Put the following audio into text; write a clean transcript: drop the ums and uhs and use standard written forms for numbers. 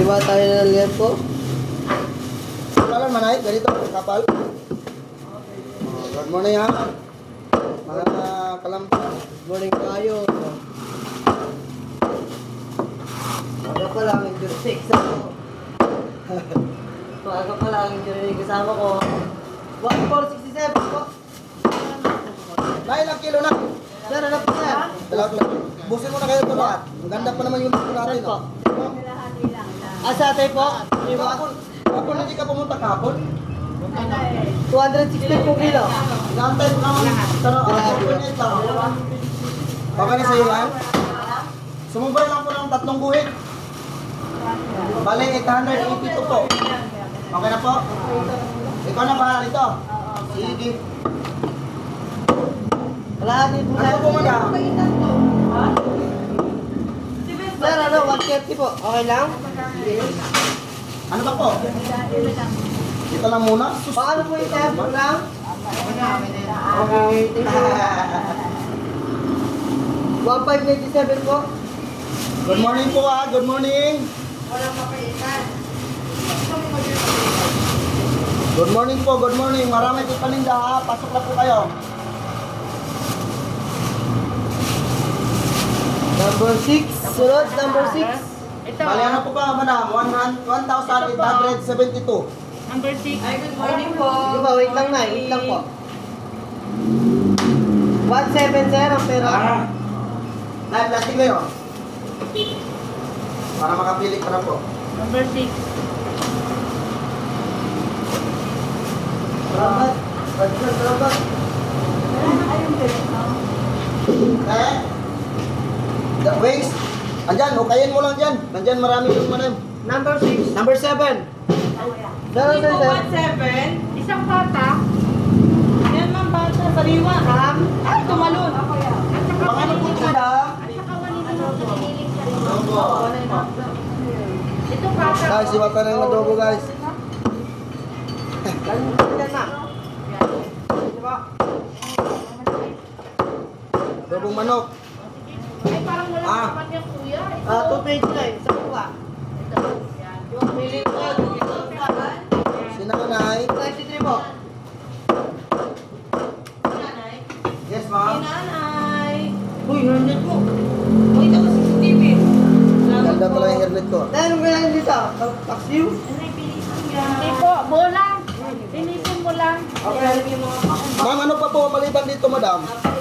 Gawa tayo ng liyan po. Kailan manay? Ganito, kapal. Good morning ha. Mga kalampas. Good morning tayo. Aga pa lang, yung 6 ako. Aga pa lang, yung kasama ko. 1467 po. Nay, ilang kilo na? Sir, ano po sir? Dalawa. Busin mo na kayo ito lahat. Ang ganda pa naman yung luto natin. Saan po? Oh. Sa atay po? Kapon hindi ka pumunta kapon? 260 po kilo. Inaantay mo naman. Pero minute lang. Okay na sa'yo yan? Sumubay lang po ng 3 guhit. Bale, 882 po. Okay na po? Ikaw na ba nito? Sige. Kalahati po Ano po muna? Sir, ano? 130 po. Okay lang? Ano ba po? Ito lang muna. Paano po yung sir? Lang? Okay. 1597 po. Good morning po ha. Good morning. Good morning po. Good morning. Marami po paninda ha. Pasok na po kayo. Number 6. Sunod, number 6. Bali ano po ba madam? 1,872. Number 6. Ay, good morning po. Sige ba, wait lang na. Wait lang po. 1,7 sir, ang pera. Nay, plastic kayo. Para makapili ka na po. Number 6. Salamat. Salamat. Eh? The wings. Andyan, hukayin mo lang dyan. Nandyan marami yung madam. Number 6. Number 7. Sir, Hindi po sir. 17. Isang bata. Yan ma'am, bata. Sariwa. Ay, tumalon. Pangano po ito madam? Ito bata. Guys, iwata na yung adobo guys. Ganyan na. Diba? Adobong manok. Ay, parang wala Ah. naman yung kuya. Ito. 229. Sa kuha. Yung pili ko, yung ito. Sinanay. 93 po. Yes ma'am. Nanay. Uy, 100 po. Uy, ito ko CCTV. Ganda pala yung hairnet ko. Dahil nung kailangan dito, taxi. Hindi po. Bolang. Linisin mo lang. Okay, alam yung mga Ma'am, ano pa po maliban dito madam? Napakita